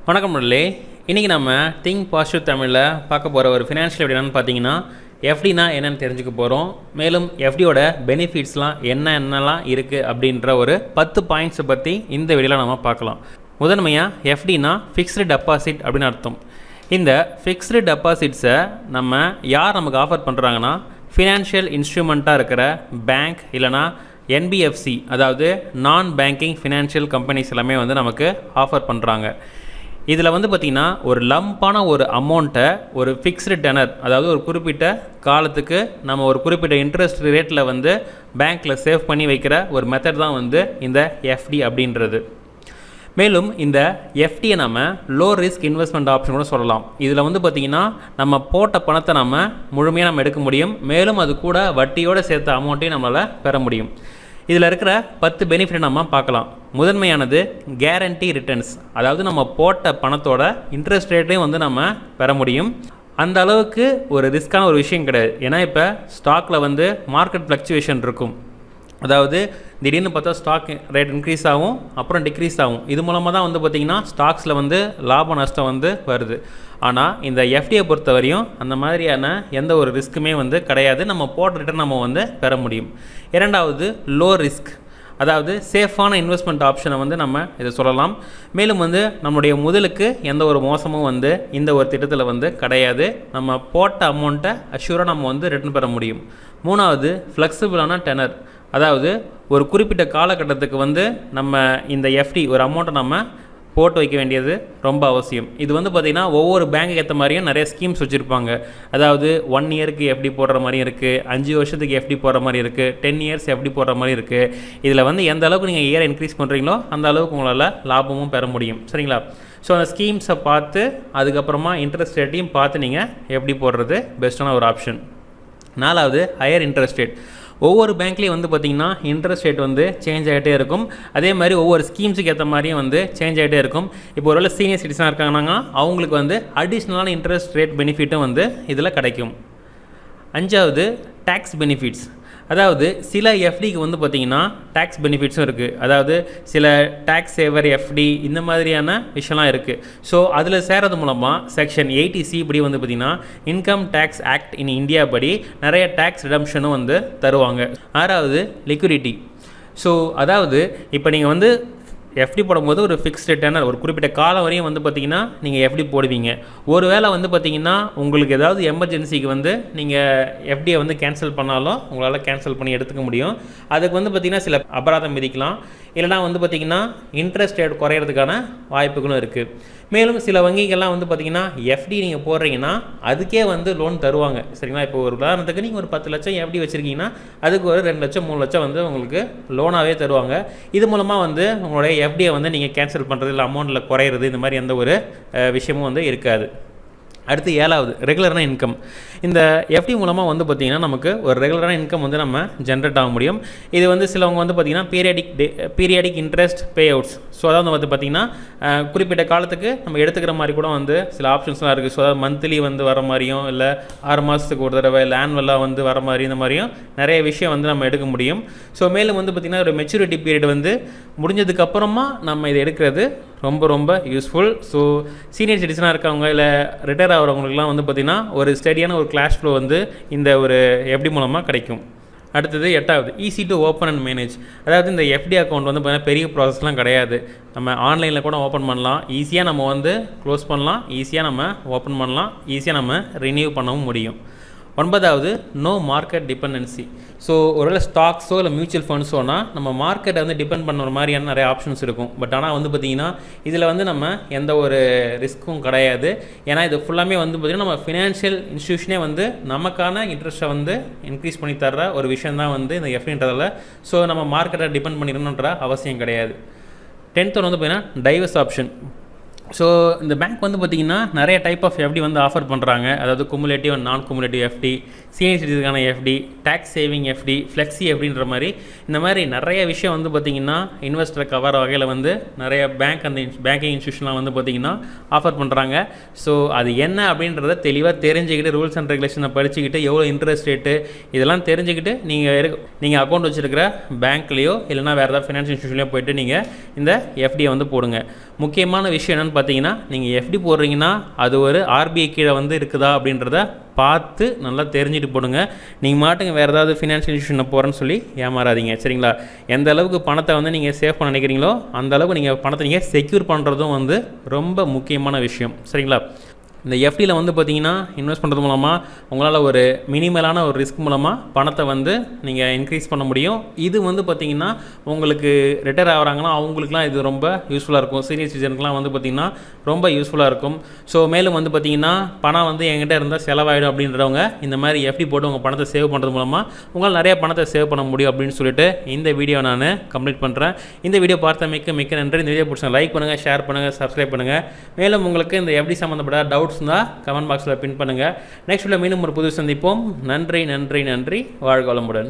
வணக்கம் நண்பர்களே. இன்றைக்கி நம்ம திங்க் பாசிட்டிவ் தமிழில் பார்க்க போகிற ஒரு ஃபினான்ஷியல் எப்படி என்னென்னு பார்த்தீங்கன்னா எஃப்டினா என்னென்னு தெரிஞ்சுக்க போகிறோம். மேலும் எஃப்டியோட பெனிஃபிட்ஸ்லாம் என்னென்னலாம் இருக்குது அப்படின்ற ஒரு 10 பாயிண்ட்ஸை பற்றி இந்த வீடியோவில் நம்ம பார்க்கலாம். முதன்மையாக எஃப்டினா ஃபிக்ஸ்டு டெபாசிட் அப்படின்னு அர்த்தம். இந்த ஃபிக்ஸ்டு டெபாசிட்ஸை யார் நமக்கு ஆஃபர் பண்ணுறாங்கன்னா ஃபினான்ஷியல் இன்ஸ்ட்ருமெண்ட்டாக இருக்கிற பேங்க் இல்லைனா என்பிஎஃப்சி, அதாவது நான் பேங்கிங் ஃபினான்ஷியல் கம்பெனிஸ் எல்லாமே நமக்கு ஆஃபர் பண்ணுறாங்க. இதில் பார்த்திங்கன்னா ஒரு லம்பான ஒரு அமௌண்ட்டை ஒரு ஃபிக்ஸ்டு டெனர், அதாவது ஒரு குறிப்பிட்ட காலத்துக்கு நம்ம ஒரு குறிப்பிட்ட இன்ட்ரெஸ்ட் ரேட்டில் பேங்க்கில் சேவ் பண்ணி வைக்கிற ஒரு மெத்தட் தான் இந்த எஃப்டி அப்படின்றது. மேலும் இந்த எஃப்டியை நம்ம லோ ரிஸ்க் இன்வெஸ்ட்மெண்ட் ஆப்ஷன் கூட சொல்லலாம். இதில் பார்த்திங்கன்னா நம்ம போட்ட பணத்தை முழுமையாக நம்ம எடுக்க முடியும். மேலும் அது கூட வட்டியோடு சேர்த்த அமௌண்ட்டையும் நம்மளால் பெற முடியும். இதில் இருக்கிற 10 பெனிஃபிட் நம்ம பார்க்கலாம். முதன்மையானது கேரண்டி ரிட்டர்ன்ஸ், அதாவது நம்ம போட்ட பணத்தோட இன்ட்ரெஸ்ட் ரேட்லேயும் நம்ம பெற முடியும். அந்த அளவுக்கு ஒரு ரிஸ்க்கான ஒரு விஷயம் கிடையாது. ஏன்னா இப்போ ஸ்டாக்கில் மார்க்கெட் ஃப்ளக்சுவேஷன் இருக்கும். அதாவது திடீர்னு பார்த்தா ஸ்டாக் ரேட் இன்க்ரீஸ் ஆகும், அப்புறம் டிக்ரீஸ் ஆகும். இது மூலமாக தான் பார்த்திங்கன்னா ஸ்டாக்ஸில் லாப நஷ்டம் வருது. ஆனால் இந்த எஃப்டியை பொறுத்த வரையும் அந்த மாதிரியான எந்த ஒரு ரிஸ்க்குமே கிடையாது. நம்ம போட்ட ரிட்டர்ன் நம்ம பெற முடியும். இரண்டாவது லோ ரிஸ்க், அதாவது சேஃபான இன்வெஸ்ட்மெண்ட் ஆப்ஷனை நம்ம இதை சொல்லலாம். மேலும் நம்முடைய முதலுக்கு எந்த ஒரு மோசமும் இந்த ஒரு திட்டத்தில் கிடையாது. நம்ம போட்ட அமௌண்ட்டை அஷ்யூராக நம்ம ரிட்டர்ன் பெற முடியும். மூணாவது ஃப்ளெக்சிபிளான டெனர், அதாவது ஒரு குறிப்பிட்ட காலகட்டத்துக்கு நம்ம இந்த எஃப்டி ஒரு அமௌண்ட்டை நம்ம போட்டு வைக்க வேண்டியது ரொம்ப அவசியம். இது பார்த்திங்கன்னா ஒவ்வொரு பேங்க்குக்கு ஏற்ற மாதிரியும் நிறைய ஸ்கீம்ஸ் வச்சுருப்பாங்க. அதாவது 1 இயருக்கு எஃப்டி போடுற மாதிரி இருக்குது, 5 வருஷத்துக்கு எஃப்டி போடுற மாதிரி இருக்குது, 10 இயர்ஸ் எஃப்டி போடுற மாதிரி இருக்குது. இதில் எந்த அளவுக்கு நீங்கள் இயர் இன்க்ரீஸ் பண்ணுறீங்களோ அந்த அளவுக்கு உங்களால் லாபமும் பெற முடியும். சரிங்களா? ஸோ அந்த ஸ்கீம்ஸை பார்த்து அதுக்கப்புறமா இன்ட்ரெஸ்ட் ரேட்டையும் பார்த்து நீங்கள் எஃப்டி போடுறது பெஸ்ட்டான ஒரு ஆப்ஷன். நாலாவது ஹையர் இன்ட்ரெஸ்ட் ரேட். ஒவ்வொரு பேங்க்லேயும் பார்த்திங்கன்னா இன்ட்ரெஸ்ட் ரேட் சேஞ்ச் ஆகிட்டே இருக்கும். அதே மாதிரி ஒவ்வொரு ஸ்கீம்ஸுக்கு ஏற்ற மாதிரியும் சேஞ்ச் ஆகிட்டே இருக்கும். இப்போ ஒருவேளை சீனியர் சிட்டிசனாக இருக்காங்கன்னா அவங்களுக்கு அடிஷ்னலான இன்ட்ரெஸ்ட் ரேட் பெனிஃபிட்டும் இதில் கிடைக்கும். அஞ்சாவது டேக்ஸ் பெனிஃபிட்ஸ், அதாவது சில எஃப்டிக்கு பார்த்திங்கன்னா டேக்ஸ் பெனிஃபிட்ஸும் இருக்குது. அதாவது சில டேக்ஸ் சேவர் எஃப்டி இந்த மாதிரியான விஷயம்லாம் இருக்குது. ஸோ அதில் சேரது மூலமாக செக்ஷன் 80C இப்படி பார்த்திங்கன்னா income tax act in India படி நிறைய டேக்ஸ் ரிடம்ஷனும் தருவாங்க. ஆறாவது லிக்விடிட்டி. ஸோ அதாவது இப்போ நீங்கள் எஃப்டி போடும்போது ஒரு ஃபிக்ஸ்டு டெனர் ஒரு குறிப்பிட்ட காலம் வரையும் பார்த்திங்கன்னா நீங்கள் எஃப்டி போடுவீங்க. ஒரு வேளை பார்த்திங்கன்னா உங்களுக்கு ஏதாவது எமர்ஜென்சிக்கு நீங்கள் எஃப்டியை கேன்சல் பண்ணாலும் உங்களால் கேன்சல் பண்ணி எடுத்துக்க முடியும். அதுக்கு பார்த்திங்கன்னா சில அபராதம் விதிக்கலாம். இல்லைனா பார்த்திங்கன்னா இன்ட்ரெஸ்ட் ரேட் குறையிறதுக்கான வாய்ப்புகளும் இருக்குது. மேலும் சில வங்கிகள்லாம் பார்த்திங்கன்னா எஃப்டி நீங்கள் போடுறீங்கன்னா அதுக்கே லோன் தருவாங்க. சரிங்களா? இப்போ ஒரு உதாரணத்துக்கு நீங்கள் ஒரு 10 லட்சம் எஃப்டி வச்சுருக்கீங்கன்னா அதுக்கு ஒரு 2 லட்சம் 3 லட்சம் உங்களுக்கு லோனாகவே தருவாங்க. இது மூலமாக உங்களுடைய எஃப்டியை நீங்கள் கேன்சல் பண்ணுறது இல்லை அமௌண்ட்டில் குறையிறது இந்த மாதிரி எந்த ஒரு விஷயமும் இருக்காது. அடுத்து ஏழாவது ரெகுலரான இன்கம். இந்த எஃப்டி மூலமாக பார்த்திங்கன்னா நமக்கு ஒரு ரெகுலரான இன்கம் நம்ம ஜென்ரேட் ஆக முடியும். இது சிலவங்க பார்த்திங்கன்னா பீரியாடிக் இன்ட்ரெஸ்ட் பே அவுட்ஸ். ஸோ அதாவது பார்த்திங்கன்னா குறிப்பிட்ட காலத்துக்கு நம்ம எடுத்துக்கிற மாதிரி கூட சில ஆப்ஷன்ஸ்லாம் இருக்குது. ஸோ அதாவது மந்த்லி வர மாதிரியும் இல்லை 6 மாதத்துக்கு ஒரு தடவை இல்லை ஆனுவலாக வர மாதிரி இந்த மாதிரியும் நிறைய விஷயம் நம்ம எடுக்க முடியும். ஸோ மேலும் பார்த்திங்கன்னா ஒரு மெச்சூரிட்டி பீரியட் முடிஞ்சதுக்கப்புறமா நம்ம இதை எடுக்கிறது ரொம்ப ரொம்ப யூஸ்ஃபுல். ஸோ சீனியர் சிட்டிசனாக இருக்கவங்க இல்லை ரிட்டையர் ஆகிறவங்களுக்குலாம் பார்த்திங்கன்னா ஒரு ஸ்டடியான ஒரு கேஷ் ஃப்ளோ இந்த ஒரு எஃப்டி மூலமாக கிடைக்கும். அடுத்தது எட்டாவது easy to open and manage. அதாவது இந்த எஃப்டி அக்கௌண்ட் பார்த்திங்கன்னா பெரிய ப்ராசஸ்லாம் கிடையாது. நம்ம ஆன்லைனில் கூட ஓப்பன் பண்ணலாம். ஈஸியாக நம்ம க்ளோஸ் பண்ணலாம், ஈஸியாக நம்ம ஓப்பன் பண்ணலாம், ஈஸியாக நம்ம ரினியூ பண்ணவும் முடியும். ஒன்பதாவது நோ மார்க்கெட் டிபெண்டன்சி. ஸோ ஒருவேளை ஸ்டாக்ஸோ இல்லை மியூச்சுவல் ஃபண்ட்ஸோனா நம்ம மார்க்கெட்டை டிபெண்ட் பண்ணுற மாதிரியான நிறைய ஆப்ஷன்ஸ் இருக்கும். பட் ஆனால் பார்த்திங்கன்னா இதில் நம்ம எந்த ஒரு ரிஸ்க்கும் கிடையாது. ஏன்னா இது ஃபுல்லாமே பார்த்திங்கன்னா நம்ம ஃபினான்ஷியல் இன்ஸ்டியூஷனே நமக்கான இன்ட்ரெஸ்ட்டை இன்க்ரீஸ் பண்ணி தர்ற ஒரு விஷயம் தான் இந்த எஃப்டின்றதில். ஸோ நம்ம மார்க்கெட்டை டிபெண்ட் பண்ணிடணுன்ற அவசியம் கிடையாது. 10th பார்த்திங்கன்னா டைவர்ஸ் ஆப்ஷன். ஸோ இந்த பேங்க் பார்த்திங்கன்னா நிறைய டைப் ஆஃப் எஃப்டி ஆஃபர் பண்ணுறாங்க. அதாவது cumulative and non cumulative FD, senior சிட்டிசனுக்கான FD, tax saving FD, flexi எஃப்டின்ற மாதிரி இந்த மாதிரி நிறைய விஷயம் பார்த்திங்கன்னா இன்வெஸ்டர் கவர் வகையில் நிறைய பேங்க் அந்த பேங்கிங் இன்ஸ்டியூஷன்லாம் பார்த்திங்கன்னா ஆஃபர் பண்ணுறாங்க. ஸோ அது என்ன அப்படின்றத தெளிவாக தெரிஞ்சுக்கிட்டு ரூல்ஸ் அண்ட் ரெகுலேஷனை படிச்சுக்கிட்டு எவ்வளோ இன்ட்ரெஸ்ட் ரேட்டு இதெல்லாம் தெரிஞ்சுக்கிட்டு நீங்கள் அக்கௌண்ட் வச்சுருக்கிற பேங்க்லேயோ இல்லைனா வேறு ஏதாவது ஃபினான்ஷியல் இன்ஸ்டியூஷன்லேயோ போய்ட்டு நீங்கள் இந்த எஃப்டியை போடுங்க. முக்கியமான விஷயம் என்னென்னு பார்த்தீங்கன்னா நீங்கள் எஃப்டி போடுறீங்கன்னா அது ஒரு ஆர்பிஐ கீழே வந்து இருக்குதா அப்படின்றத பார்த்து நல்லா தெரிஞ்சுட்டு போடுங்க. நீங்கள் மாட்டுங்க வேறு ஏதாவது ஃபினான்ஷியல் இன்ஸ்டியூஷனில் போகிறேன்னு சொல்லி ஏமாறாதீங்க. சரிங்களா? எந்த அளவுக்கு பணத்தை வந்து நீங்கள் சேவ் பண்ண நினைக்கிறீங்களோ அந்த அளவுக்கு நீங்கள் பணத்தை நீங்கள் செக்யூர் பண்ணுறதும் வந்து ரொம்ப முக்கியமான விஷயம். சரிங்களா? இந்த எஃப்டியில் வந்து பார்த்தீங்கன்னா இன்வெஸ்ட் பண்ணுறது மூலமாக உங்களால் ஒரு மினிமலான ஒரு ரிஸ்க் மூலமாக பணத்தை வந்து நீங்கள் இன்க்ரீஸ் பண்ண முடியும். இது வந்து பார்த்திங்கன்னா உங்களுக்கு ரிட்டையர் ஆகிறாங்கன்னா அவங்களுக்குலாம் இது ரொம்ப யூஸ்ஃபுல்லாக இருக்கும். சீனியர் சிட்டிசனுக்குலாம் வந்து பார்த்திங்கன்னா ரொம்ப யூஸ்ஃபுல்லாக இருக்கும். ஸோ மேலும் வந்து பார்த்திங்கன்னா பணம் வந்து என்கிட்ட இருந்தால் செலவாயிடும் அப்படின்றவங்க இந்த மாதிரி எஃப்டி போட்டு உங்கள் பணத்தை சேவ் பண்ணுறது மூலமாக உங்களால் நிறைய பணத்தை சேவ் பண்ண முடியும் அப்படின்னு சொல்லிட்டு இந்த வீடியோ நான் கம்ப்ளீட் பண்ணுறேன். இந்த வீடியோ பார்த்த மிக்க நன்றி. இந்த வீடியோ பிடிச்சா லைக் பண்ணுங்கள், ஷேர் பண்ணுங்கள், சப்ஸ்கிரைப் பண்ணுங்கள். மேலும் உங்களுக்கு இந்த எஃப்டி சம்மந்தப்பட்ட டவுட்ஸ் தான் கமெண்ட் பாக்ஸில் பின் பண்ணுங்கள். நெக்ஸ்ட் வீடியோவில் மீண்டும் ஒரு புது சந்திப்போம். நன்றி. வாழ்க வளமுடன்.